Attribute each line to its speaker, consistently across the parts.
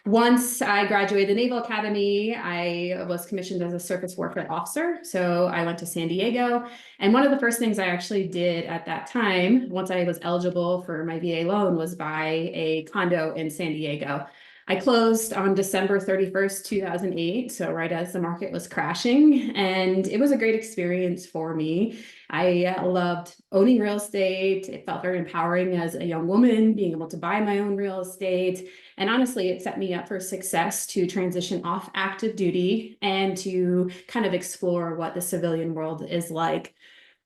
Speaker 1: once I graduated the Naval Academy, I was commissioned as a surface warfare officer. So I went to San Diego. And one of the first things I actually did at that time, once I was eligible for my VA loan, was buy a condo in San Diego. I closed on December 31st, 2008, so right as the market was crashing, and it was a great experience for me. I loved owning real estate. It felt very empowering as a young woman, being able to buy my own real estate. And honestly, it set me up for success to transition off active duty and to kind of explore what the civilian world is like.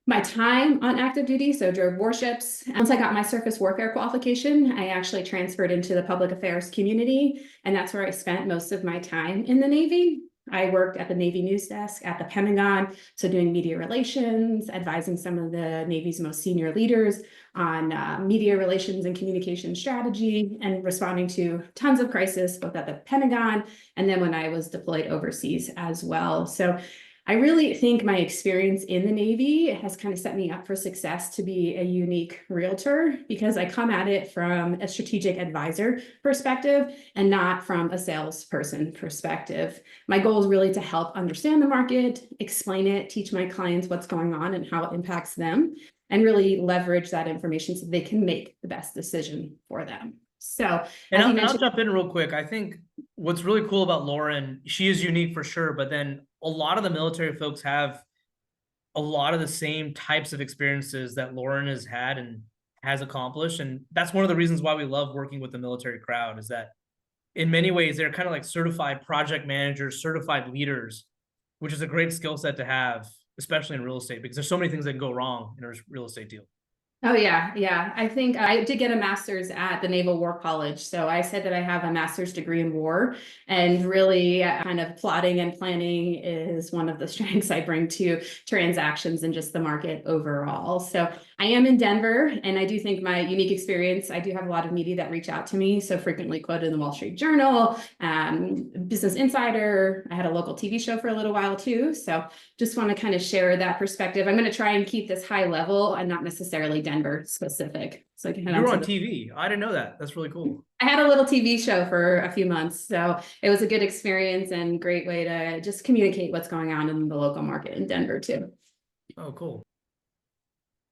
Speaker 1: My time on active duty, so drove warships. Once I got my surface warfare qualification, I actually transferred into the public affairs community, and that's where I spent most of my time in the Navy. I worked at the Navy news desk at the Pentagon, so doing media relations, advising some of the Navy's most senior leaders on media relations and communication strategy, and responding to tons of crisis, both at the Pentagon and then when I was deployed overseas as well. So I really think my experience in the Navy has kind of set me up for success to be a unique realtor, because I come at it from a strategic advisor perspective and not from a salesperson perspective. My goal is really to help understand the market, explain it, teach my clients what's going on and how it impacts them, and really leverage that information so they can make the best decision for them. So,
Speaker 2: and I'll jump in real quick. I think what's really cool about Lauryn, she is unique for sure, but then a lot of the military folks have a lot of the same types of experiences that Lauryn has had and has accomplished. And that's one of the reasons why we love working with the military crowd, is that in many ways, they're kind of like certified project managers, certified leaders, which is a great skill set to have, especially in real estate, because there's so many things that can go wrong in a real estate deal.
Speaker 1: Oh, yeah. Yeah. I think I did get a master's at the Naval War College. So I said that I have a master's degree in war, and really kind of plotting and planning is one of the strengths I bring to transactions and just the market overall. So I am in Denver, and I do think my unique experience, I do have a lot of media that reach out to me. So frequently quoted in the Wall Street Journal, Business Insider. I had a local TV show for a little while too. So just want to kind of share that perspective. I'm going to try and keep this high level and not necessarily Denver specific. So
Speaker 2: you were on TV. I didn't know that. That's really cool.
Speaker 1: I had a little TV show for a few months, so it was a good experience and great way to just communicate what's going on in the local market in Denver too.
Speaker 2: Oh, cool.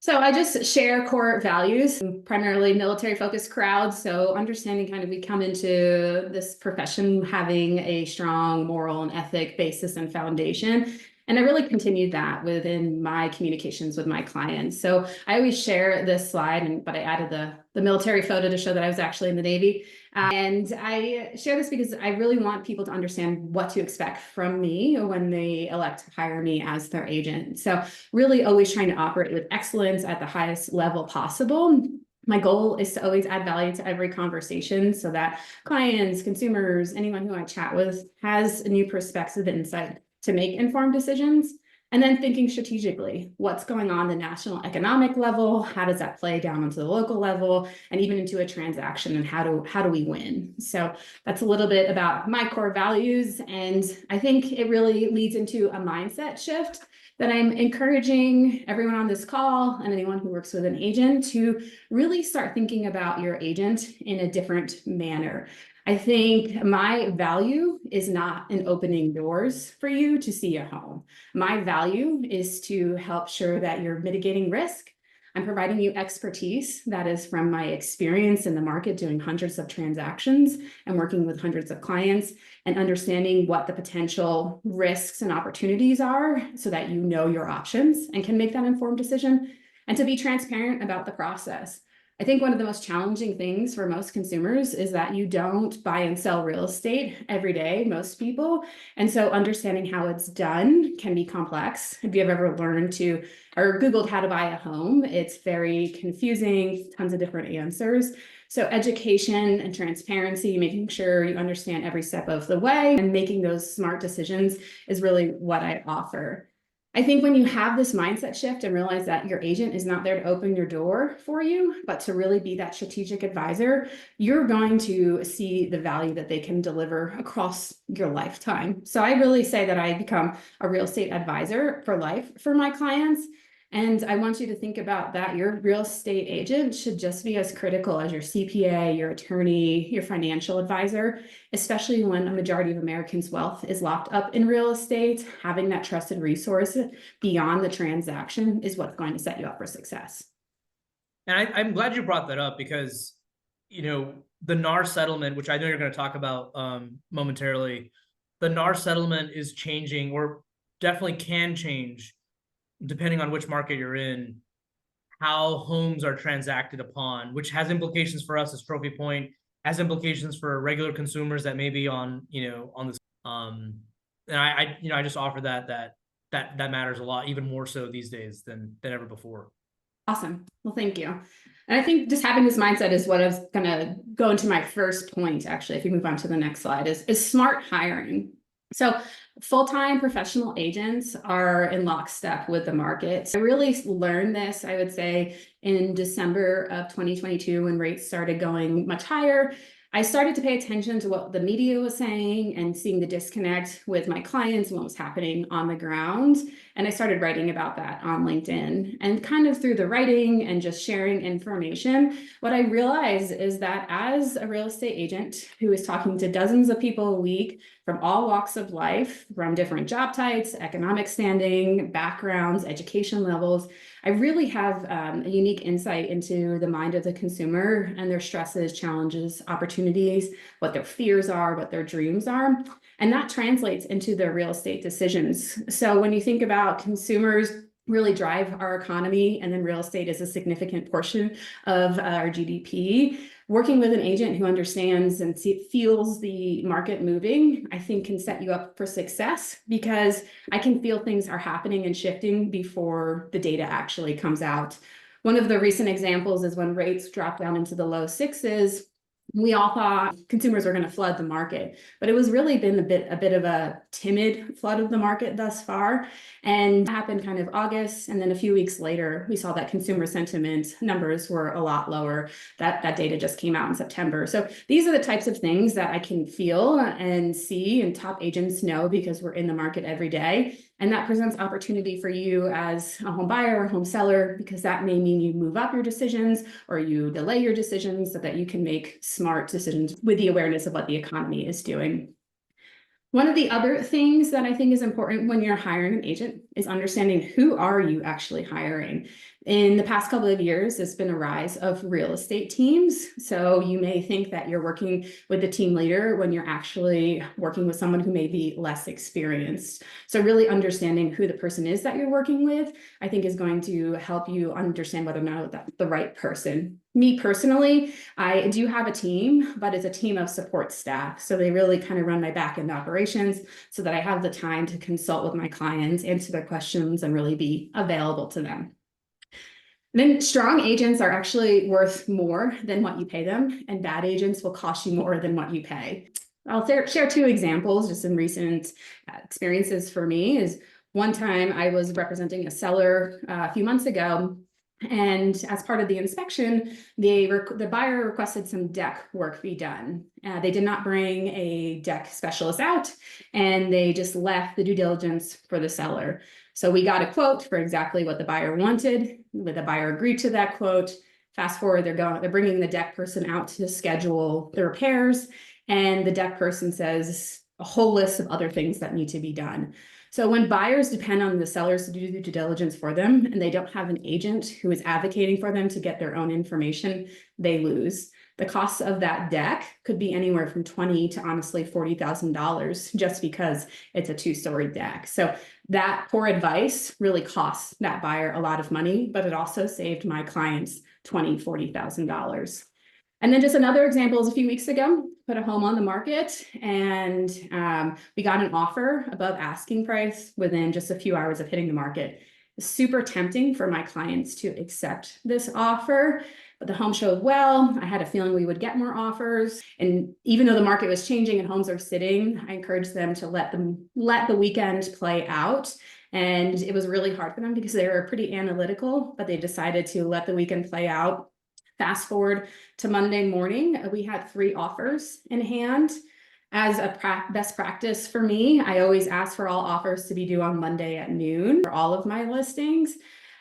Speaker 1: So I just share core values, primarily military focused crowds. So understanding kind of we come into this profession having a strong moral and ethic basis and foundation. And I really continued that within my communications with my clients. So I always share this slide, but I added the military photo to show that I was actually in the Navy. And I share this because I really want people to understand what to expect from me when they elect to hire me as their agent. So really always trying to operate with excellence at the highest level possible. My goal is to always add value to every conversation so that clients, consumers, anyone who I chat with has a new perspective and insight to make informed decisions. And then thinking strategically, what's going on the national economic level, how does that play down onto the local level, and even into a transaction, and how do we win? So that's a little bit about my core values. And I think it really leads into a mindset shift that I'm encouraging everyone on this call and anyone who works with an agent to really start thinking about your agent in a different manner. I think my value is not in opening doors for you to see a home. My value is to help sure that you're mitigating risk. I'm providing you expertise that is from my experience in the market, doing hundreds of transactions and working with hundreds of clients, and understanding what the potential risks and opportunities are so that you know your options and can make that informed decision, and to be transparent about the process. I think one of the most challenging things for most consumers is that you don't buy and sell real estate every day, most people. And so understanding how it's done can be complex. If you've ever learned to or Googled how to buy a home, it's very confusing, tons of different answers. So education and transparency, making sure you understand every step of the way and making those smart decisions is really what I offer. I think when you have this mindset shift and realize that your agent is not there to open your door for you, but to really be that strategic advisor, you're going to see the value that they can deliver across your lifetime. So I really say that I become a real estate advisor for life for my clients. And I want you to think about that. Your real estate agent should just be as critical as your CPA, your attorney, your financial advisor, especially when a majority of Americans' wealth is locked up in real estate. Having that trusted resource beyond the transaction is what's going to set you up for success.
Speaker 2: And I'm glad you brought that up because, the NAR settlement, which I know you're going to talk about momentarily, the NAR settlement is changing, or definitely can change, depending on which market you're in, how homes are transacted upon, which has implications for us as Trophy Point, has implications for regular consumers that may be on this. And I just offer that matters a lot, even more so these days than ever before.
Speaker 1: Awesome. Well, thank you. And I think just having this mindset is what I was going to go into my first point, actually, if you move on to the next slide, is smart hiring. So full-time professional agents are in lockstep with the market. I really learned this, I would say, in December of 2022 when rates started going much higher. I started to pay attention to what the media was saying and seeing the disconnect with my clients and what was happening on the ground. And I started writing about that on LinkedIn. And kind of through the writing and just sharing information, what I realized is that as a real estate agent who is talking to dozens of people a week from all walks of life, from different job types, economic standing, backgrounds, education levels, I really have a unique insight into the mind of the consumer and their stresses, challenges, opportunities, what their fears are, what their dreams are. And that translates into their real estate decisions. So when you think about consumers really drive our economy, and then real estate is a significant portion of our GDP, working with an agent who understands and feels the market moving, I think can set you up for success, because I can feel things are happening and shifting before the data actually comes out. One of the recent examples is when rates dropped down into the low sixes. We all thought consumers were going to flood the market, but it was really been a bit of a timid flood of the market thus far. And it happened kind of August, and then a few weeks later, we saw that consumer sentiment numbers were a lot lower. That data just came out in September. So these are the types of things that I can feel and see, and top agents know because we're in the market every day. And that presents opportunity for you as a home buyer or home seller, because that may mean you move up your decisions or you delay your decisions so that you can make smart decisions with the awareness of what the economy is doing. One of the other things that I think is important when you're hiring an agent is understanding who are you actually hiring. In the past couple of years, there's been a rise of real estate teams. So you may think that you're working with the team leader when you're actually working with someone who may be less experienced. So really understanding who the person is that you're working with, I think, is going to help you understand whether or not that's the right person. Me personally, I do have a team, but it's a team of support staff. So they really kind of run my back end operations so that I have the time to consult with my clients, answer their questions, and really be available to them. Then strong agents are actually worth more than what you pay them, and bad agents will cost you more than what you pay. I'll share two examples just in recent experiences for me. Is one time I was representing a seller a few months ago, and as part of the inspection, the buyer requested some deck work be done. They did not bring a deck specialist out, and they just left the due diligence for the seller. So we got a quote for exactly what the buyer wanted. The buyer agreed to that quote. Fast forward, they're bringing the deck person out to schedule the repairs, and the deck person says a whole list of other things that need to be done. So when buyers depend on the sellers to do the due diligence for them, and they don't have an agent who is advocating for them to get their own information, they lose. The cost of that deck could be anywhere from $20,000 to honestly $40,000 just because it's a two-story deck. So that poor advice really costs that buyer a lot of money, but it also saved my clients $20,000, $40,000. And then just another example is a few weeks ago, put a home on the market, and we got an offer above asking price within just a few hours of hitting the market. It's super tempting for my clients to accept this offer, but the home showed well. I had a feeling we would get more offers. And even though the market was changing and homes are sitting, I encouraged them to let the weekend play out. And it was really hard for them because they were pretty analytical, but they decided to let the weekend play out. Fast forward to Monday morning, we had 3 offers in hand. As a best practice for me, I always ask for all offers to be due on Monday at noon for all of my listings.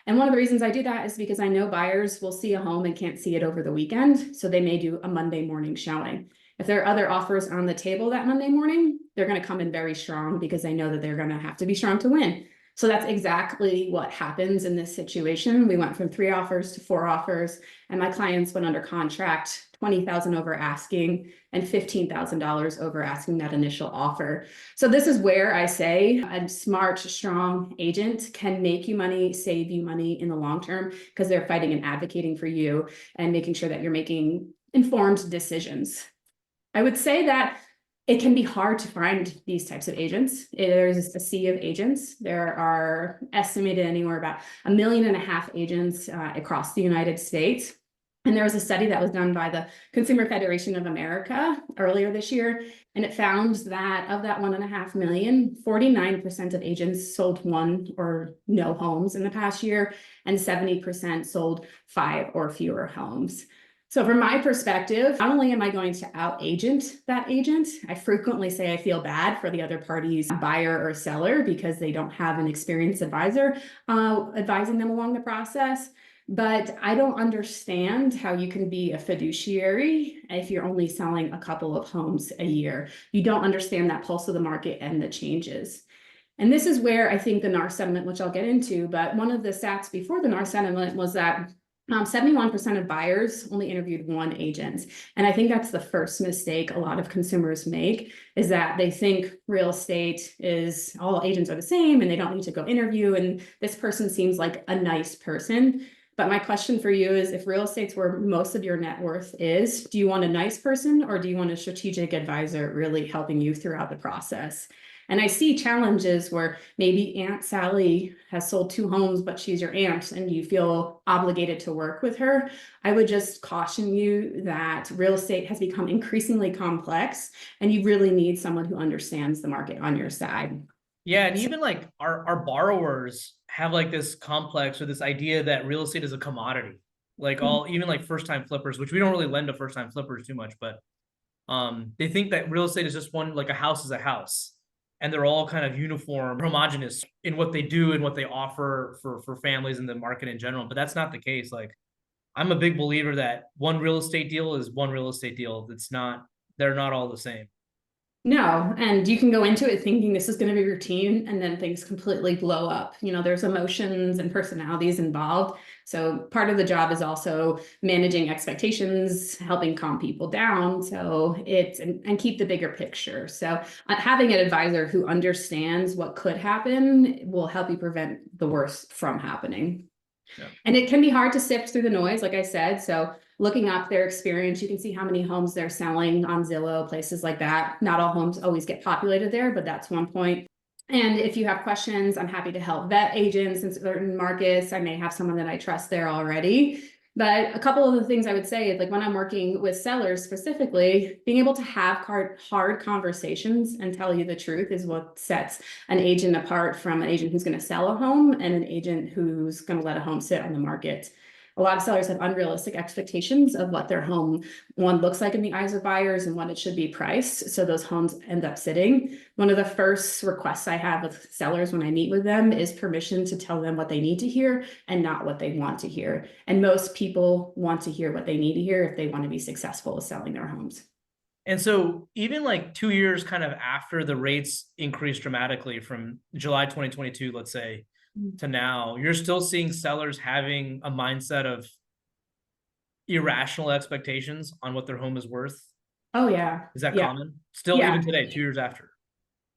Speaker 1: And one of the reasons I do that is because I know buyers will see a home and can't see it over the weekend. So they may do a Monday morning showing. If there are other offers on the table that Monday morning, they're going to come in very strong because they know that they're going to have to be strong to win. So that's exactly what happens in this situation. We went from 3 offers to 4 offers, and my clients went under contract, $20,000 over asking and $15,000 over asking that initial offer. So this is where I say a smart, strong agent can make you money, save you money in the long term, because they're fighting and advocating for you and making sure that you're making informed decisions. I would say that it can be hard to find these types of agents. There's a sea of agents. There are estimated anywhere about 1.5 million agents across the United States. And there was a study that was done by the Consumer Federation of America earlier this year, and it found that of that 1.5 million, 49% of agents sold 1 or no homes in the past year, and 70% sold 5 or fewer homes. So from my perspective, not only am I going to out-agent that agent, I frequently say I feel bad for the other party's buyer or seller because they don't have an experienced advisor advising them along the process. But I don't understand how you can be a fiduciary if you're only selling a couple of homes a year. You don't understand that pulse of the market and the changes. And this is where I think the NAR settlement, which I'll get into, but one of the stats before the NAR settlement was that 71% of buyers only interviewed 1 agent. And I think that's the first mistake a lot of consumers make, is that they think real estate is all agents are the same and they don't need to go interview. And this person seems like a nice person. But my question for you is, if real estate's where most of your net worth is, do you want a nice person or do you want a strategic advisor really helping you throughout the process? And I see challenges where maybe Aunt Sally has sold 2 homes, but she's your aunt and you feel obligated to work with her. I would just caution you that real estate has become increasingly complex and you really need someone who understands the market on your side.
Speaker 2: Yeah, and even like our borrowers have like this complex or this idea that real estate is a commodity. Like even like first-time flippers, which we don't really lend to first-time flippers too much, but they think that real estate is just one, like a house is a house. And they're all kind of uniform, homogenous in what they do and what they offer for families in the market in general. But that's not the case. Like, I'm a big believer that one real estate deal is one real estate deal. They're not all the same.
Speaker 1: No, and you can go into it thinking this is going to be routine and then things completely blow up. You know, there's emotions and personalities involved. So part of the job is also managing expectations, helping calm people down. So and keep the bigger picture. So having an advisor who understands what could happen will help you prevent the worst from happening. Yeah. And it can be hard to sift through the noise, like I said. So looking up their experience, you can see how many homes they're selling on Zillow, places like that. Not all homes always get populated there, but that's one point. And if you have questions, I'm happy to help vet agents in certain markets. I may have someone that I trust there already. But a couple of the things I would say is, like, when I'm working with sellers specifically, being able to have hard conversations and tell you the truth is what sets an agent apart from an agent who's going to sell a home and an agent who's going to let a home sit on the market. A lot of sellers have unrealistic expectations of what their home looks like in the eyes of buyers and what it should be priced. So those homes end up sitting. One of the first requests I have with sellers when I meet with them is permission to tell them what they need to hear and not what they want to hear. And most people want to hear what they need to hear if they want to be successful with selling their homes.
Speaker 2: And so even like 2 years kind of after the rates increased dramatically from July 2022, let's say, to now, you're still seeing sellers having a mindset of irrational expectations on what their home is worth.
Speaker 1: Oh, yeah.
Speaker 2: Is that common? Still, even today, 2 years after?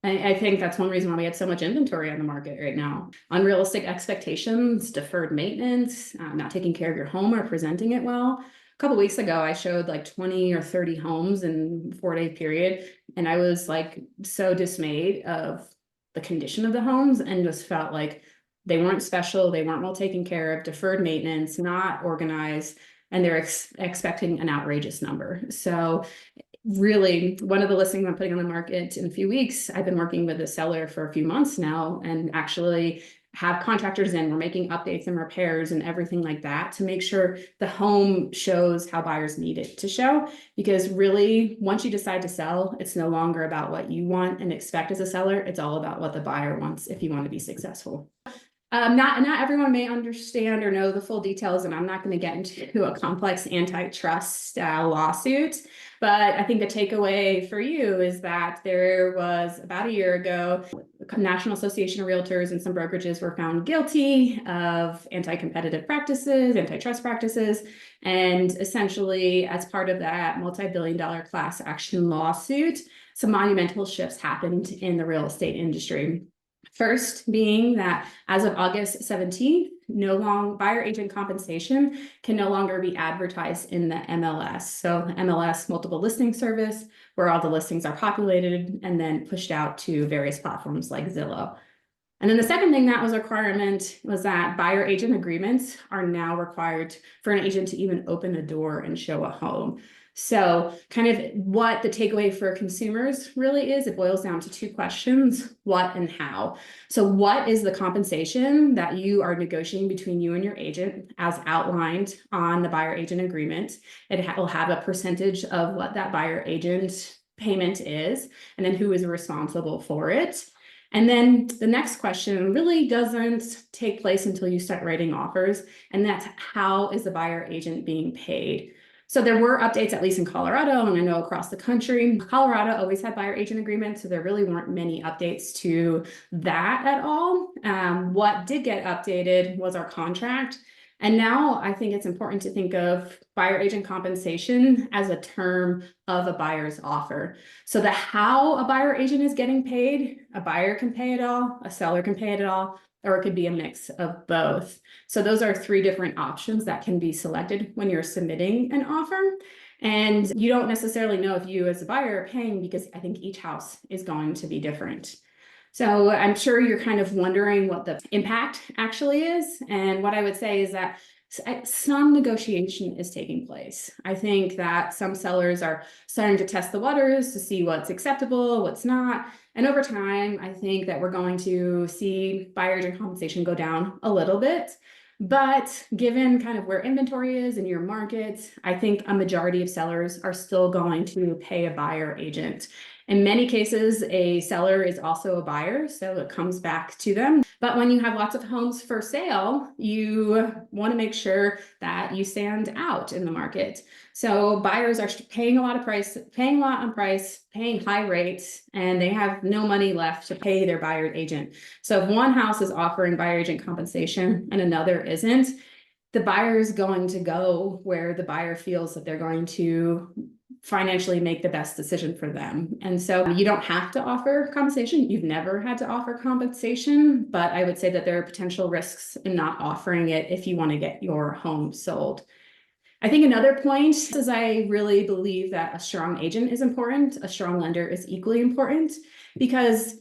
Speaker 1: I think that's one reason why we have so much inventory on the market right now. Unrealistic expectations, deferred maintenance, not taking care of your home or presenting it well. A couple of weeks ago, I showed like 20 or 30 homes in a 4-day period, and I was like so dismayed of the condition of the homes and just felt like they weren't special, they weren't well taken care of, deferred maintenance, not organized, and they're expecting an outrageous number. So really, one of the listings I'm putting on the market in a few weeks, I've been working with a seller for a few months now and actually have contractors in. We're making updates and repairs and everything like that to make sure the home shows how buyers need it to show. Because really, once you decide to sell, it's no longer about what you want and expect as a seller. It's all about what the buyer wants if you want to be successful. Not everyone may understand or know the full details, and I'm not going to get into a complex antitrust lawsuit. But I think the takeaway for you is that there was about a year ago, the National Association of Realtors and some brokerages were found guilty of anti-competitive practices, antitrust practices, and essentially, as part of that multi-billion-dollar class action lawsuit, some monumental shifts happened in the real estate industry. First being that as of August 17th, buyer agent compensation can no longer be advertised in the MLS. So the MLS, multiple listing service, where all the listings are populated and then pushed out to various platforms like Zillow. And then the second thing that was a requirement was that buyer agent agreements are now required for an agent to even open a door and show a home. So kind of what the takeaway for consumers really is, it boils down to two questions: what and how. So what is the compensation that you are negotiating between you and your agent as outlined on the buyer agent agreement? It will have a percentage of what that buyer agent payment is, and then who is responsible for it. And then the next question really doesn't take place until you start writing offers, and that's how is the buyer agent being paid? So there were updates, at least in Colorado, and I know across the country. Colorado always had buyer agent agreements, so there really weren't many updates to that at all. What did get updated was our contract. And now I think it's important to think of buyer agent compensation as a term of a buyer's offer. So the how a buyer agent is getting paid, a buyer can pay it all, a seller can pay it all, or it could be a mix of both. So those are three different options that can be selected when you're submitting an offer. And you don't necessarily know if you as a buyer are paying, because I think each house is going to be different. So I'm sure you're kind of wondering what the impact actually is. And what I would say is that some negotiation is taking place. I think that some sellers are starting to test the waters to see what's acceptable, what's not. And over time, I think that we're going to see buyer agent compensation go down a little bit. But given kind of where inventory is in your market, I think a majority of sellers are still going to pay a buyer agent. In many cases, a seller is also a buyer, so it comes back to them. But when you have lots of homes for sale, you want to make sure that you stand out in the market. So buyers are paying a lot on price, paying high rates, and they have no money left to pay their buyer agent. So if one house is offering buyer agent compensation and another isn't, the buyer is going to go where the buyer feels that they're going to financially make the best decision for them. And so you don't have to offer compensation. You've never had to offer compensation, but I would say that there are potential risks in not offering it if you want to get your home sold. I think another point is I really believe that a strong agent is important. A strong lender is equally important, because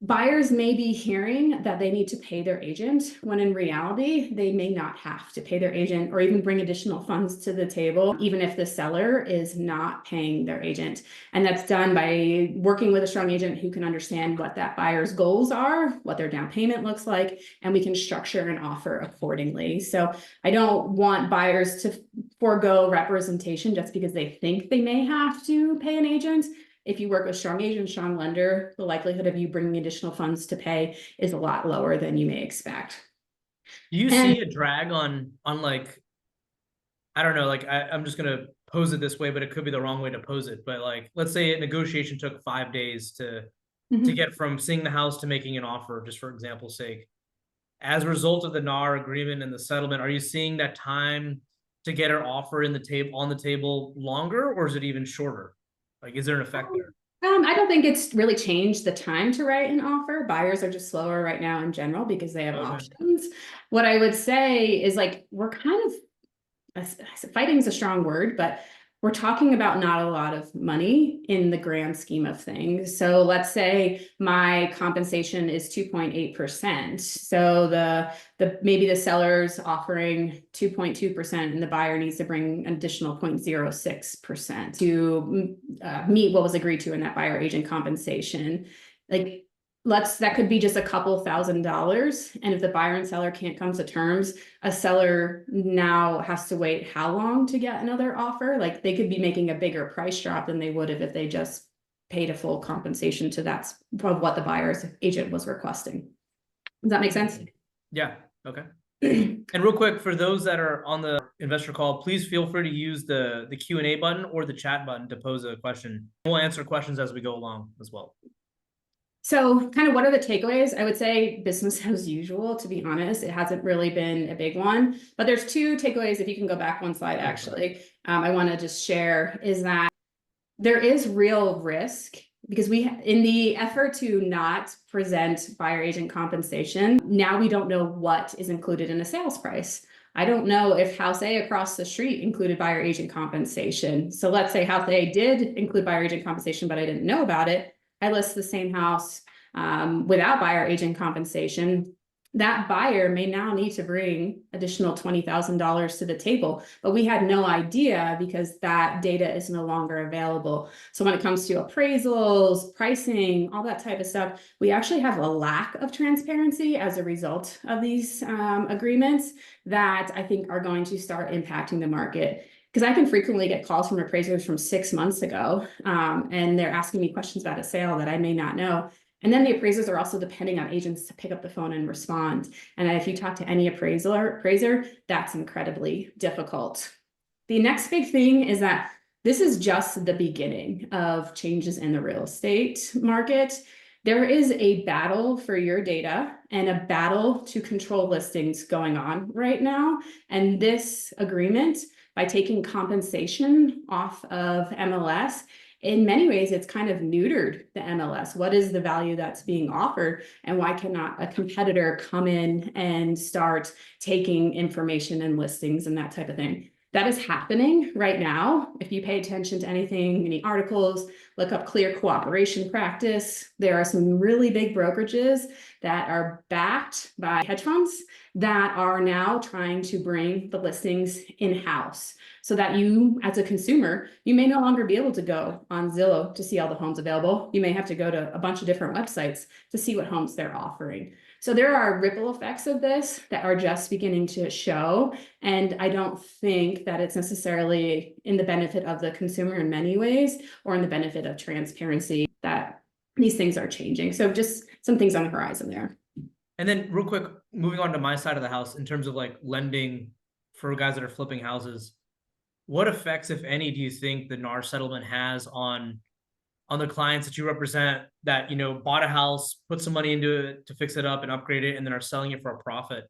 Speaker 1: buyers may be hearing that they need to pay their agent when in reality, they may not have to pay their agent or even bring additional funds to the table, even if the seller is not paying their agent. And that's done by working with a strong agent who can understand what that buyer's goals are, what their down payment looks like, and we can structure an offer accordingly. So I don't want buyers to forego representation just because they think they may have to pay an agent. If you work with strong agent, strong lender, the likelihood of you bringing additional funds to pay is a lot lower than you may expect.
Speaker 2: Do you see a drag on like, I don't know, like I'm just gonna pose it this way, but it could be the wrong way to pose it. But like, let's say a negotiation took 5 days to get from seeing the house to making an offer, just for example's sake. As a result of the NAR agreement and the settlement, are you seeing that time to get an offer on the table longer, or is it even shorter? Like, is there an effect there?
Speaker 1: I don't think it's really changed the time to write an offer. Buyers are just slower right now in general because they have options. What I would say is, like, we're kind of, fighting is a strong word, but we're talking about not a lot of money in the grand scheme of things. So let's say my compensation is 2.8%. So maybe the seller's offering 2.2% and the buyer needs to bring an additional 0.06% to meet what was agreed to in that buyer agent compensation. Like, that could be just a couple $1,000s. And if the buyer and seller can't come to terms, a seller now has to wait how long to get another offer? Like, they could be making a bigger price drop than they would if they just paid a full compensation to what the buyer's agent was requesting. Does that make sense?
Speaker 2: Yeah. Okay. And real quick, for those that are on the investor call, please feel free to use the Q&A button or the chat button to pose a question. We'll answer questions as we go along as well.
Speaker 1: So kind of what are the takeaways? I would say business as usual, to be honest. It hasn't really been a big one, but there's two takeaways. If you can go back one slide, actually, I want to just share is that there is real risk because in the effort to not present buyer agent compensation, now we don't know what is included in a sales price. I don't know if House A across the street included buyer agent compensation. So let's say House A did include buyer agent compensation, but I didn't know about it. I list the same house without buyer agent compensation. That buyer may now need to bring additional $20,000 to the table, but we had no idea because that data is no longer available. So when it comes to appraisals, pricing, all that type of stuff, we actually have a lack of transparency as a result of these agreements that I think are going to start impacting the market. Because I can frequently get calls from appraisers from 6 months ago, and they're asking me questions about a sale that I may not know. And then the appraisers are also depending on agents to pick up the phone and respond. And if you talk to any appraiser, that's incredibly difficult. The next big thing is that this is just the beginning of changes in the real estate market. There is a battle for your data and a battle to control listings going on right now. And this agreement, by taking compensation off of MLS, in many ways, it's kind of neutered the MLS. What is the value that's being offered? And why cannot a competitor come in and start taking information and listings and that type of thing? That is happening right now. If you pay attention to anything, any articles, look up clear cooperation practice. There are some really big brokerages that are backed by hedge funds that are now trying to bring the listings in-house so that you, as a consumer, you may no longer be able to go on Zillow to see all the homes available. You may have to go to a bunch of different websites to see what homes they're offering. So there are ripple effects of this that are just beginning to show. And I don't think that it's necessarily in the benefit of the consumer in many ways, or in the benefit of transparency that these things are changing. So just some things on the horizon there.
Speaker 2: And then real quick, moving on to my side of the house in terms of like lending for guys that are flipping houses, what effects, if any, do you think the NAR settlement has on the clients that you represent that, you know, bought a house, put some money into it to fix it up and upgrade it, and then are selling it for a profit?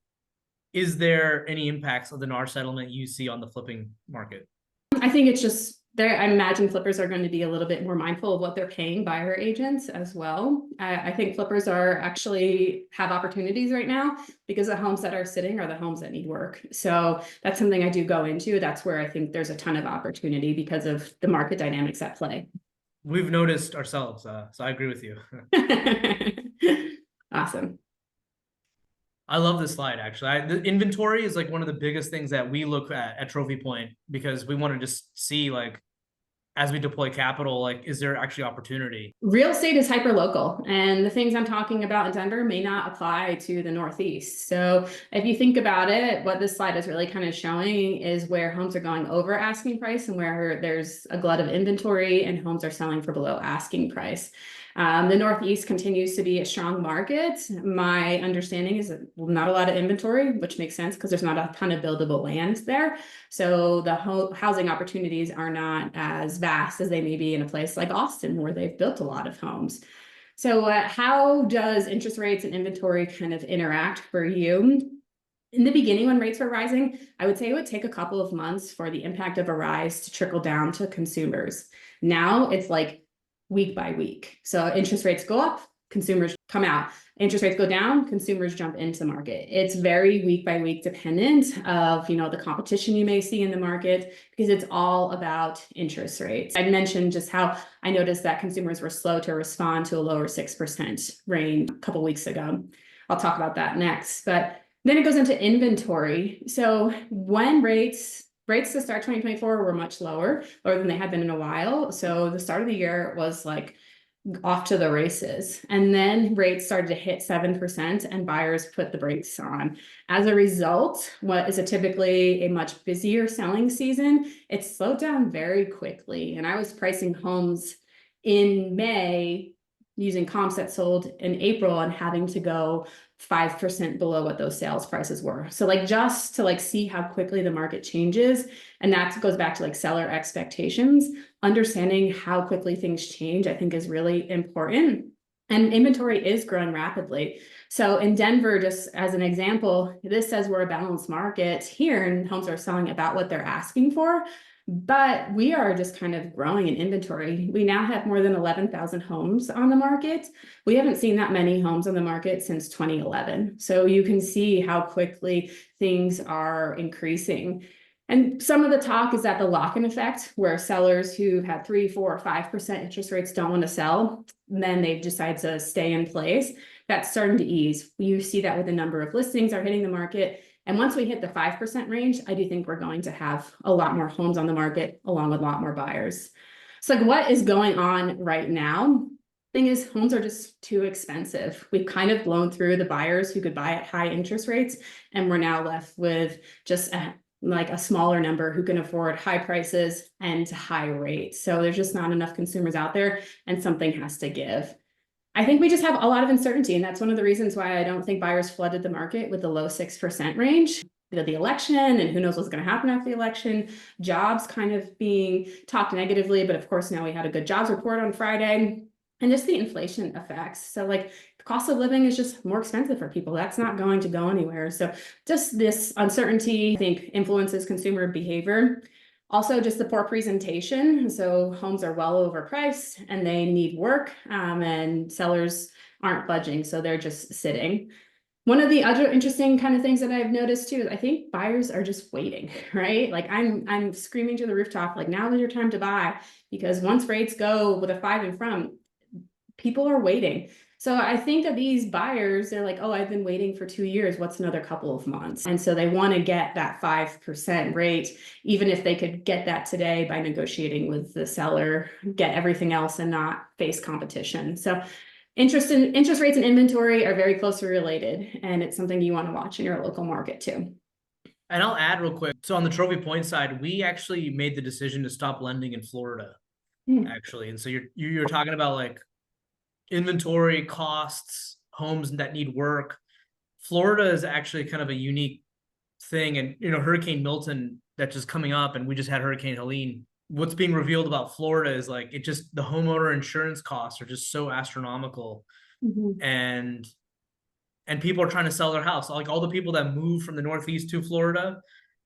Speaker 2: Is there any impacts of the NAR settlement you see on the flipping market?
Speaker 1: I think it's just there. I imagine flippers are going to be a little bit more mindful of what they're paying buyer agents as well. I think flippers are actually have opportunities right now because the homes that are sitting are the homes that need work. So that's something I do go into. That's where I think there's a ton of opportunity because of the market dynamics at play.
Speaker 2: We've noticed ourselves, so I agree with you.
Speaker 1: Awesome.
Speaker 2: I love this slide, actually. The inventory is like one of the biggest things that we look at Trophy Point, because we want to just see, like, as we deploy capital, like, is there actually opportunity?
Speaker 1: Real estate is hyper local, and the things I'm talking about in Denver may not apply to the Northeast. So if you think about it, what this slide is really kind of showing is where homes are going over asking price and where there's a glut of inventory and homes are selling for below asking price. The Northeast continues to be a strong market. My understanding is that not a lot of inventory, which makes sense because there's not a ton of buildable land there. So the housing opportunities are not as vast as they may be in a place like Austin, where they've built a lot of homes. So how does interest rates and inventory kind of interact for you? In the beginning, when rates were rising, I would say it would take a couple of months for the impact of a rise to trickle down to consumers. Now it's like week by week. So interest rates go up, consumers come out. Interest rates go down, consumers jump into the market. It's very week by week dependent of, you know, the competition you may see in the market, because it's all about interest rates. I mentioned just how I noticed that consumers were slow to respond to a lower 6% range a couple weeks ago. I'll talk about that next, but then it goes into inventory. So when rates to start 2024 were much lower than they had been in a while. So the start of the year was like off to the races. And then rates started to hit 7% and buyers put the brakes on. As a result, what is typically a much busier selling season, it slowed down very quickly. And I was pricing homes in May using comps that sold in April and having to go 5% below what those sales prices were. So like just to like see how quickly the market changes, and that goes back to like seller expectations, understanding how quickly things change, I think is really important. And inventory is growing rapidly. So in Denver, just as an example, this says we're a balanced market here and homes are selling about what they're asking for. But we are just kind of growing in inventory. We now have more than 11,000 homes on the market. We haven't seen that many homes on the market since 2011. So you can see how quickly things are increasing. And some of the talk is that the lock-in effect, where sellers who had 3, 4, 5% interest rates don't want to sell, then they decide to stay in place. That's starting to ease. You see that with the number of listings are hitting the market. And once we hit the 5% range, I do think we're going to have a lot more homes on the market along with a lot more buyers. So like what is going on right now? Thing is, homes are just too expensive. We've kind of blown through the buyers who could buy at high interest rates, and we're now left with just like a smaller number who can afford high prices and high rates. So there's just not enough consumers out there, and something has to give. I think we just have a lot of uncertainty, and that's one of the reasons why I don't think buyers flooded the market with the low 6% range. The election, and who knows what's going to happen after the election, jobs kind of being talked negatively, but of course now we had a good jobs report on Friday, and just the inflation effects. So like the cost of living is just more expensive for people. That's not going to go anywhere. So just this uncertainty, I think, influences consumer behavior. Also, just the poor presentation. So homes are well overpriced and they need work, and sellers aren't budging. So they're just sitting. One of the other interesting kind of things that I've noticed too is I think buyers are just waiting, right? Like I'm screaming to the rooftop, like now is your time to buy, because once rates go with a 5 in front, people are waiting. So I think that these buyers, they're like, oh, I've been waiting for 2 years. What's another couple of months? And so they want to get that 5% rate, even if they could get that today by negotiating with the seller, get everything else and not face competition. So interest rates and inventory are very closely related, and it's something you want to watch in your local market too.
Speaker 2: And I'll add real quick. So on the Trophy Point side, we actually made the decision to stop lending in Florida, actually. And so you're talking about like inventory costs, homes that need work. Florida is actually kind of a unique thing. And, Hurricane Milton that's just coming up, and we just had Hurricane Helene. What's being revealed about Florida is like, the homeowner insurance costs are just so astronomical. And people are trying to sell their house. Like all the people that moved from the Northeast to Florida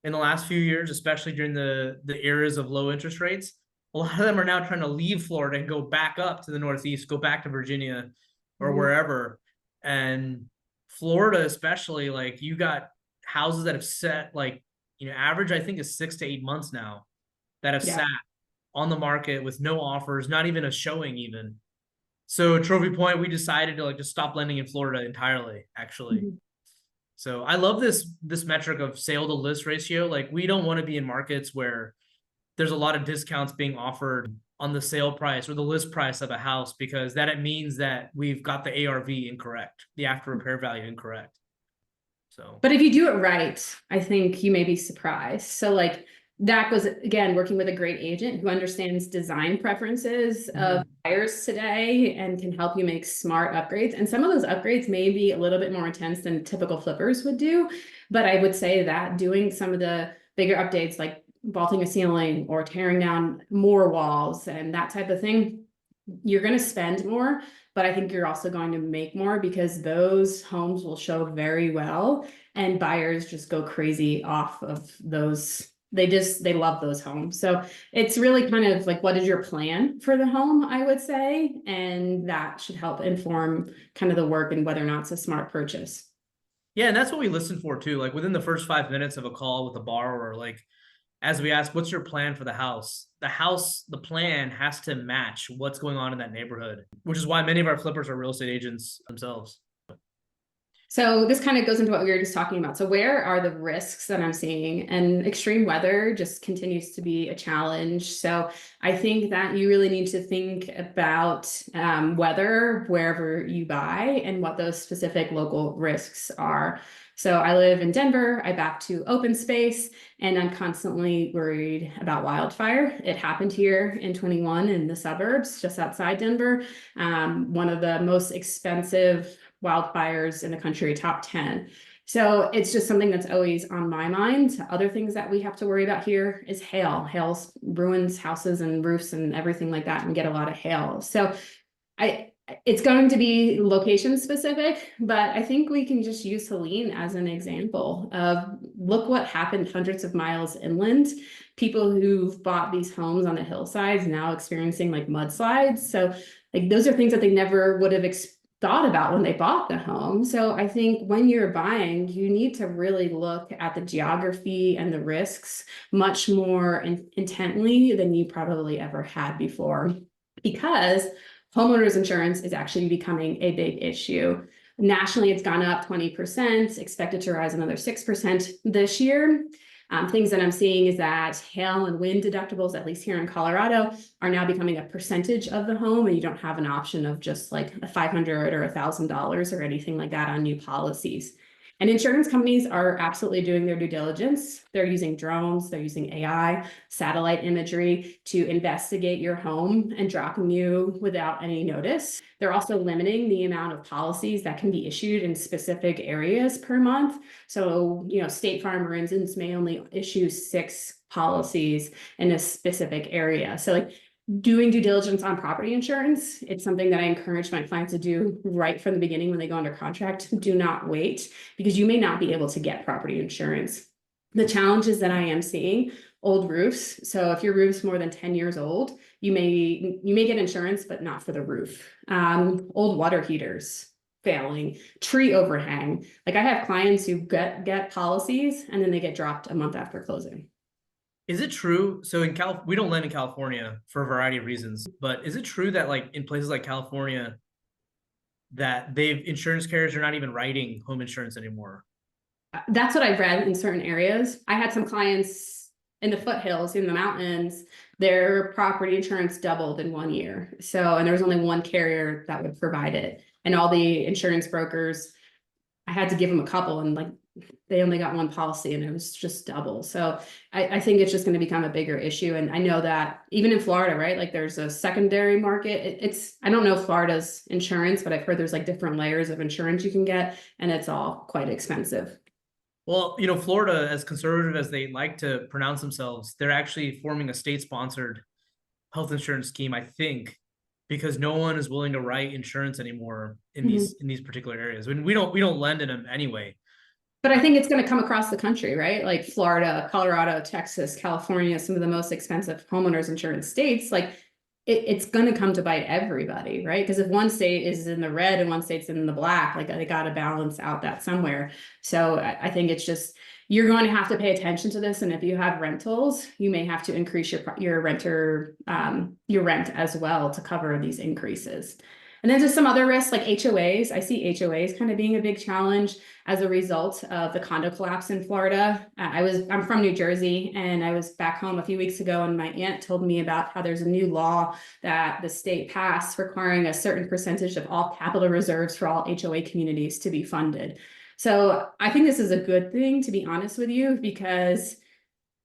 Speaker 2: in the last few years, especially during the eras of low interest rates, a lot of them are now trying to leave Florida and go back up to the Northeast, go back to Virginia or wherever. And Florida, especially, like you got houses that have set like, average, I think is 6 to 8 months now that have sat on the market with no offers, not even a showing even. So Trophy Point, we decided to like just stop lending in Florida entirely, actually. So I love this metric of sale to list ratio. Like we don't want to be in markets where there's a lot of discounts being offered on the sale price or the list price of a house, because that it means that we've got the ARV incorrect, the after repair value incorrect. So,
Speaker 1: but if you do it right, I think you may be surprised. So like that goes, again, working with a great agent who understands design preferences of buyers today and can help you make smart upgrades. And some of those upgrades may be a little bit more intense than typical flippers would do. But I would say that doing some of the bigger updates, like vaulting a ceiling or tearing down more walls and that type of thing, you're going to spend more, but I think you're also going to make more, because those homes will show very well and buyers just go crazy off of those. They love those homes. So it's really kind of like, what is your plan for the home, I would say, and that should help inform kind of the work and whether or not it's a smart purchase.
Speaker 2: Yeah, and that's what we listen for too. Like within the first 5 minutes of a call with a borrower, like as we ask, what's your plan for the house? The plan has to match what's going on in that neighborhood, which is why many of our flippers are real estate agents themselves.
Speaker 1: So this kind of goes into what we were just talking about. So where are the risks that I'm seeing? And extreme weather just continues to be a challenge. So I think that you really need to think about weather wherever you buy and what those specific local risks are. So I live in Denver, I back to open space, and I'm constantly worried about wildfire. It happened here in 21 in the suburbs, just outside Denver. One of the most expensive wildfires in the country, top 10. So it's just something that's always on my mind. Other things that we have to worry about here is hail. Hail ruins houses and roofs and everything like that, and get a lot of hail. So it's going to be location specific, but I think we can just use Helene as an example of look what happened hundreds of miles inland. People who've bought these homes on the hillsides now experiencing like mudslides. So like those are things that they never would have thought about when they bought the home. So I think when you're buying, you need to really look at the geography and the risks much more intently than you probably ever had before, because homeowners insurance is actually becoming a big issue. Nationally, it's gone up 20%, expected to rise another 6% this year. Things that I'm seeing is that hail and wind deductibles, at least here in Colorado, are now becoming a percentage of the home, and you don't have an option of just like a $500 or $1,000 or anything like that on new policies. And insurance companies are absolutely doing their due diligence. They're using drones, they're using AI, satellite imagery to investigate your home and dropping you without any notice. They're also limiting the amount of policies that can be issued in specific areas per month. So, State Farm, for instance, may only issue 6 policies in a specific area. So like doing due diligence on property insurance, it's something that I encourage my clients to do right from the beginning when they go under contract. Do not wait, because you may not be able to get property insurance. The challenges that I am seeing, old roofs. So if your roof's more than 10 years old, you may get insurance, but not for the roof. Old water heaters failing, tree overhang. Like I have clients who get policies and then they get dropped a month after closing.
Speaker 2: Is it true? So in we don't lend in California for a variety of reasons, but is it true that like in places like California that insurance carriers are not even writing home insurance anymore?
Speaker 1: That's what I've read in certain areas. I had some clients in the foothills, in the mountains, their property insurance doubled in 1 year. So, and there was only one carrier that would provide it. And all the insurance brokers, I had to give them a couple, and like they only got one policy and it was just double. So I think it's just going to become a bigger issue. And I know that even in Florida, right? Like there's a secondary market. I don't know Florida's insurance, but I've heard there's like different layers of insurance you can get, and it's all quite expensive.
Speaker 2: Well, Florida, as conservative as they like to pronounce themselves, they're actually forming a state-sponsored health insurance scheme, I think, because no one is willing to write insurance anymore in these particular areas. I mean, we don't lend in them anyway.
Speaker 1: But I think it's going to come across the country, right? Like Florida, Colorado, Texas, California, some of the most expensive homeowners insurance states. Like it's going to come to bite everybody, right? Because if one state is in the red and one state's in the black, like they got to balance out that somewhere. So I think it's just, you're going to have to pay attention to this. And if you have rentals, you may have to increase your rent as well to cover these increases. And then just some other risks like HOAs. I see HOAs kind of being a big challenge as a result of the condo collapse in Florida. I'm from New Jersey, and I was back home a few weeks ago, and my aunt told me about how there's a new law that the state passed requiring a certain percentage of all capital reserves for all HOA communities to be funded. So I think this is a good thing, to be honest with you, because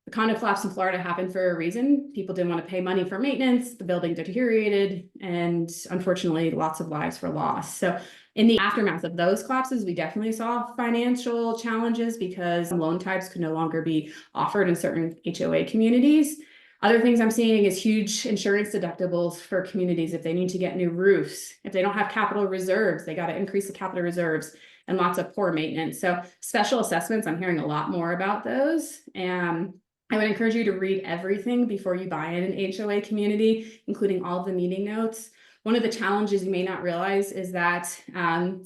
Speaker 1: the condo collapse in Florida happened for a reason. People didn't want to pay money for maintenance. The building deteriorated, and unfortunately, lots of lives were lost. So in the aftermath of those collapses, we definitely saw financial challenges because loan types could no longer be offered in certain HOA communities. Other things I'm seeing is huge insurance deductibles for communities if they need to get new roofs. If they don't have capital reserves, they got to increase the capital reserves, and lots of poor maintenance. So special assessments, I'm hearing a lot more about those. And I would encourage you to read everything before you buy in an HOA community, including all of the meeting notes. One of the challenges you may not realize is that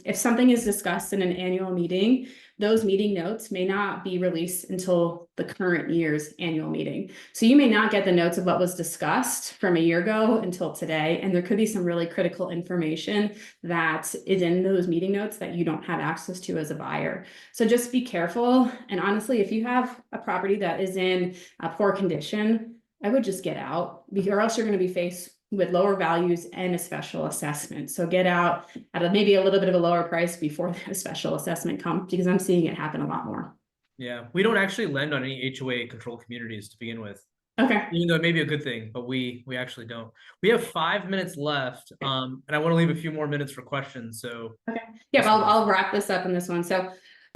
Speaker 1: if something is discussed in an annual meeting, those meeting notes may not be released until the current year's annual meeting. So you may not get the notes of what was discussed from a year ago until today. And there could be some really critical information that is in those meeting notes that you don't have access to as a buyer. So just be careful. And honestly, if you have a property that is in a poor condition, I would just get out, or else you're going to be faced with lower values and a special assessment. So get out at maybe a little bit of a lower price before the special assessment comes, because I'm seeing it happen a lot more.
Speaker 2: Yeah, we don't actually lend on any HOA controlled communities to begin with.
Speaker 1: Okay.
Speaker 2: Even though it may be a good thing, but we actually don't. We have 5 minutes left, and I want to leave a few more minutes for questions. So
Speaker 1: okay, yeah, well, I'll wrap this up in this one. So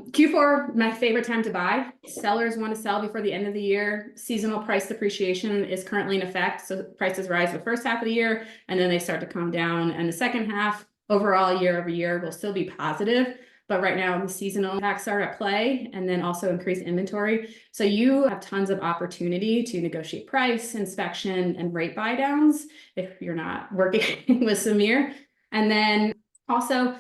Speaker 1: Q4, my favorite time to buy. Sellers want to sell before the end of the year. Seasonal price depreciation is currently in effect, so prices rise the first half of the year, and then they start to come down. And the second half, overall, year over year, will still be positive. But right now, the seasonal impacts are at play, and then also increased inventory. So you have tons of opportunity to negotiate price, inspection, and rate buy downs if you're not working with Samir. And then also,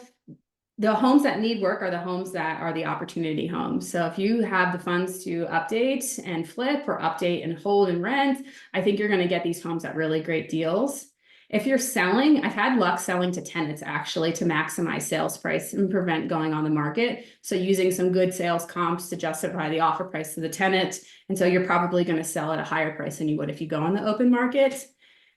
Speaker 1: the homes that need work are the homes that are the opportunity homes. So if you have the funds to update and flip, or update and hold and rent, I think you're going to get these homes at really great deals. If you're selling, I've had luck selling to tenants actually to maximize sales price and prevent going on the market. So using some good sales comps to justify the offer price to the tenant. And so you're probably going to sell at a higher price than you would if you go on the open market.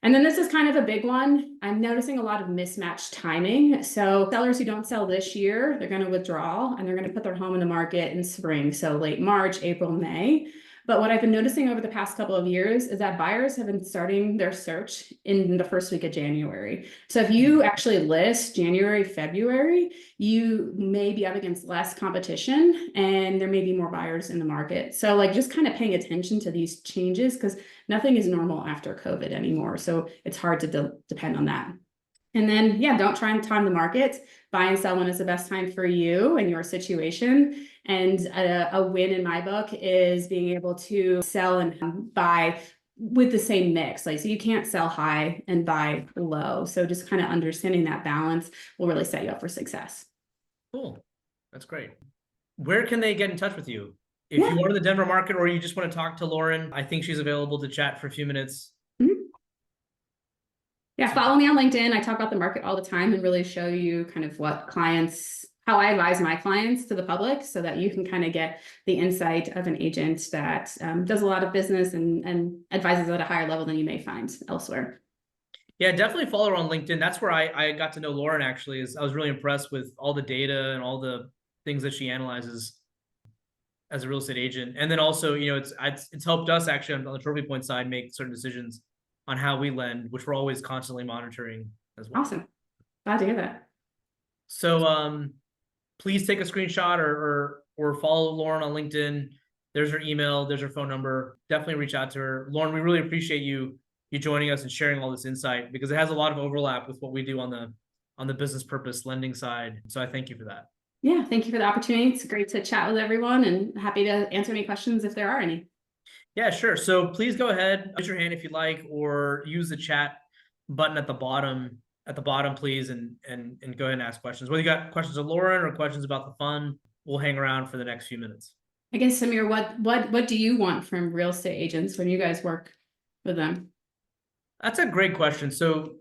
Speaker 1: And then this is kind of a big one. I'm noticing a lot of mismatched timing. So sellers who don't sell this year, they're going to withdraw and they're going to put their home in the market in spring. So late March, April, May. But what I've been noticing over the past couple of years is that buyers have been starting their search in the first week of January. So if you actually list January, February, you may be up against less competition and there may be more buyers in the market. So like just kind of paying attention to these changes, because nothing is normal after COVID anymore. So it's hard to depend on that. And then, yeah, don't try and time the market. Buy and sell when is the best time for you and your situation. And a win in my book is being able to sell and buy with the same mix. Like, so you can't sell high and buy low. So just kind of understanding that balance will really set you up for success.
Speaker 2: Cool. That's great. Where can they get in touch with you? If you are in the Denver market, or you just want to talk to Lauryn, I think she's available to chat for a few minutes.
Speaker 1: Yeah, follow me on LinkedIn. I talk about the market all the time and really show you kind of what clients, how I advise my clients to the public, so that you can kind of get the insight of an agent that does a lot of business and advises at a higher level than you may find elsewhere.
Speaker 2: Yeah, definitely follow her on LinkedIn. That's where I got to know Lauryn, actually. I was really impressed with all the data and all the things that she analyzes as a real estate agent. And then also, you know, it's helped us actually on the Trophy Point side make certain decisions on how we lend, which we're always constantly monitoring as well.
Speaker 1: Awesome. Glad to hear that.
Speaker 2: So please take a screenshot or follow Lauryn on LinkedIn. There's her email, there's her phone number. Definitely reach out to her. Lauryn, we really appreciate you joining us and sharing all this insight, because it has a lot of overlap with what we do on the business purpose lending side. So I thank you for that.
Speaker 1: Yeah, thank you for the opportunity. It's great to chat with everyone, and happy to answer any questions if there are any.
Speaker 2: Yeah, sure. So please go ahead, raise your hand if you'd like, or use the chat button at the bottom, please, and go ahead and ask questions. Whether you got questions of Lauryn or questions about the fund, we'll hang around for the next few minutes.
Speaker 1: I guess, Samir, what do you want from real estate agents when you guys work with them?
Speaker 2: That's a great question. So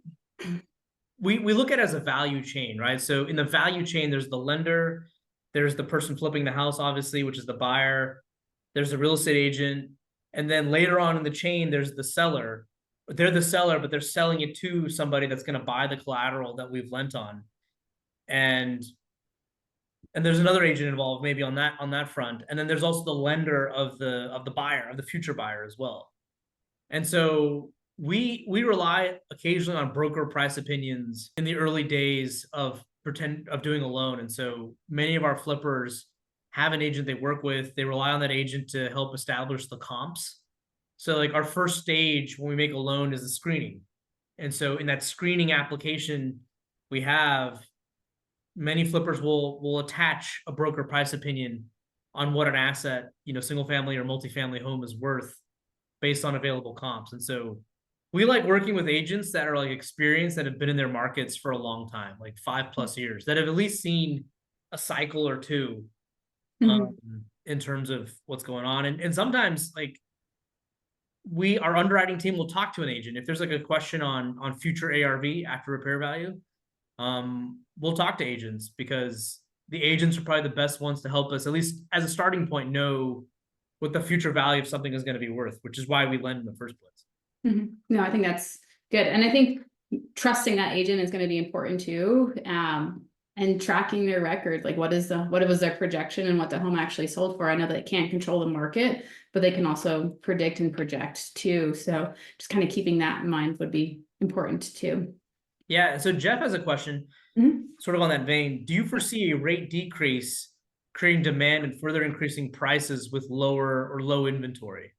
Speaker 2: we look at it as a value chain, right? So in the value chain, there's the lender, there's the person flipping the house, obviously, which is the buyer, there's the real estate agent, and then later on in the chain, there's the seller. They're the seller, but they're selling it to somebody that's going to buy the collateral that we've lent on. And there's another agent involved maybe on that front. And then there's also the lender of the buyer, of the future buyer as well. And so we rely occasionally on broker price opinions in the early days of doing a loan. And so many of our flippers have an agent they work with. They rely on that agent to help establish the comps. So like our first stage when we make a loan is the screening. And so in that screening application, we have many flippers will attach a broker price opinion on what an asset, you know, single family or multifamily home is worth based on available comps. And so we like working with agents that are like experienced, that have been in their markets for a long time, like 5+ years, that have at least seen a cycle or two in terms of what's going on. And sometimes like our underwriting team will talk to an agent. If there's like a question on future ARV after repair value, we'll talk to agents, because the agents are probably the best ones to help us, at least as a starting point, know what the future value of something is going to be worth, which is why we lend in the first place.
Speaker 1: No, I think that's good. And I think trusting that agent is going to be important too. And tracking their record, like what was their projection and what the home actually sold for. I know they can't control the market, but they can also predict and project too. So just kind of keeping that in mind would be important too.
Speaker 2: Yeah. So Jeff has a question, sort of on that vein. Do you foresee a rate decrease creating demand and further increasing prices with lower or low inventory?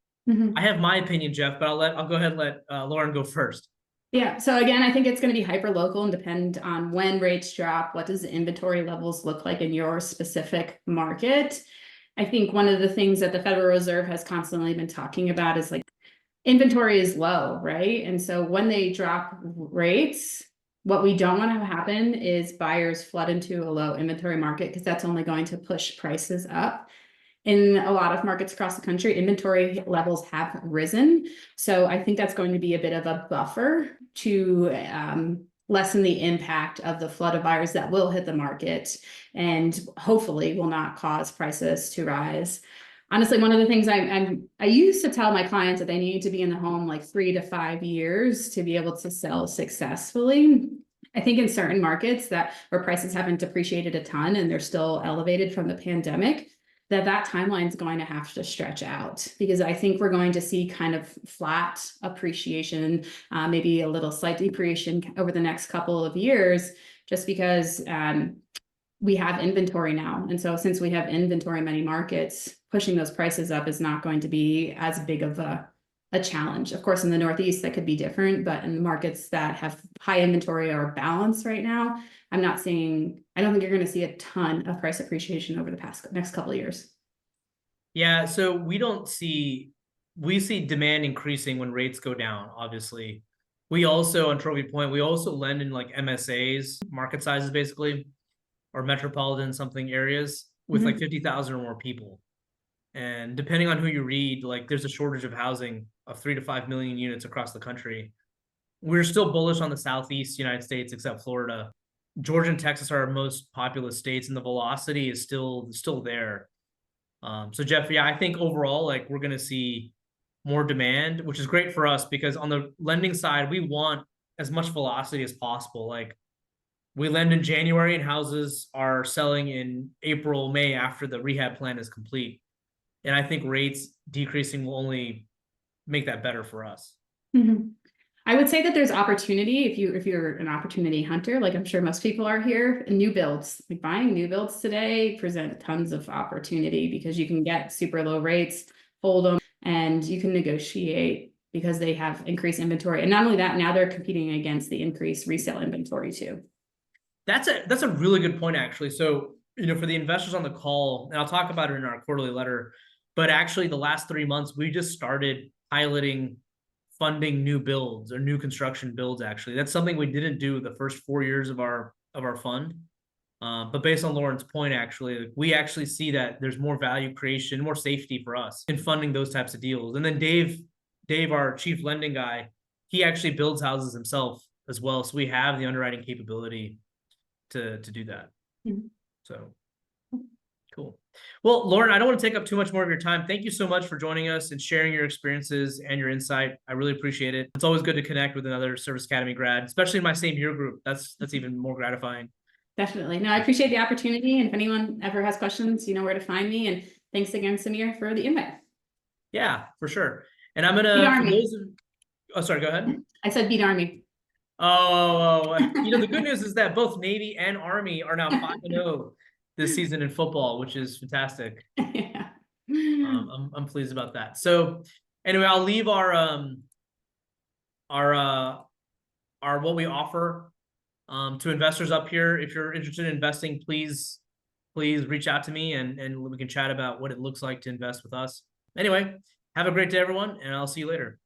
Speaker 2: I have my opinion, Jeff, but I'll go ahead and let Lauren go first.
Speaker 1: Yeah. So again, I think it's going to be hyper local and depend on when rates drop. What does the inventory levels look like in your specific market? I think one of the things that the Federal Reserve has constantly been talking about is like inventory is low, right? And so when they drop rates, what we don't want to have happen is buyers flood into a low inventory market, because that's only going to push prices up. In a lot of markets across the country, inventory levels have risen. So I think that's going to be a bit of a buffer to lessen the impact of the flood of buyers that will hit the market, and hopefully will not cause prices to rise. Honestly, one of the things I used to tell my clients that they need to be in the home like 3 to 5 years to be able to sell successfully. I think in certain markets where prices haven't depreciated a ton and they're still elevated from the pandemic, that timeline is going to have to stretch out, because I think we're going to see kind of flat appreciation, maybe a little slight depreciation over the next couple of years, just because we have inventory now. And so since we have inventory in many markets, pushing those prices up is not going to be as big of a challenge. Of course, in the Northeast, that could be different, but in the markets that have high inventory or balance right now, I don't think you're going to see a ton of price appreciation over the next couple of years.
Speaker 2: Yeah, so we see demand increasing when rates go down, obviously. We also, on Trophy Point, we also lend in like MSAs, market sizes basically, or metropolitan something areas with like 50,000 or more people. And depending on who you read, like there's a shortage of housing of 3 to 5 million units across the country. We're still bullish on the Southeast United States, except Florida. Georgia and Texas are our most populous states, and the velocity is still there. So Jeff, yeah, I think overall, like we're going to see more demand, which is great for us, because on the lending side, we want as much velocity as possible. Like we lend in January and houses are selling in April, May, after the rehab plan is complete. And I think rates decreasing will only make that better for us.
Speaker 1: I would say that there's opportunity if you're an opportunity hunter, like I'm sure most people are here. New builds, like buying new builds today, present tons of opportunity, because you can get super low rates, hold them, and you can negotiate because they have increased inventory. And not only that, now they're competing against the increased resale inventory too.
Speaker 2: That's a really good point, actually. So, for the investors on the call, and I'll talk about it in our quarterly letter, but actually the last 3 months, we just started piloting funding new builds or new construction builds. Actually, that's something we didn't do the first 4 years of our fund. But based on Lauren's point, actually, we actually see that there's more value creation, more safety for us in funding those types of deals. And then Dave, our chief lending guy, he actually builds houses himself as well. So we have the underwriting capability to do that. So cool. Well, Lauren, I don't want to take up too much more of your time. Thank you so much for joining us and sharing your experiences and your insight. I really appreciate it. It's always good to connect with another Service Academy grad, especially in my same year group. That's even more gratifying.
Speaker 1: Definitely. No, I appreciate the opportunity. And if anyone ever has questions, you know where to find me. And thanks again, Samir, for the invite.
Speaker 2: Yeah, for sure. And I'm gonna, oh, sorry, go ahead.
Speaker 1: I said beat Army.
Speaker 2: Oh, the good news is that both Navy and Army are now 5-0 this season in football, which is fantastic.
Speaker 1: Yeah.
Speaker 2: I'm pleased about that. So anyway, I'll leave our what we offer to investors up here. If you're interested in investing, please reach out to me and we can chat about what it looks like to invest with us. Anyway, have a great day, everyone, and I'll see you later.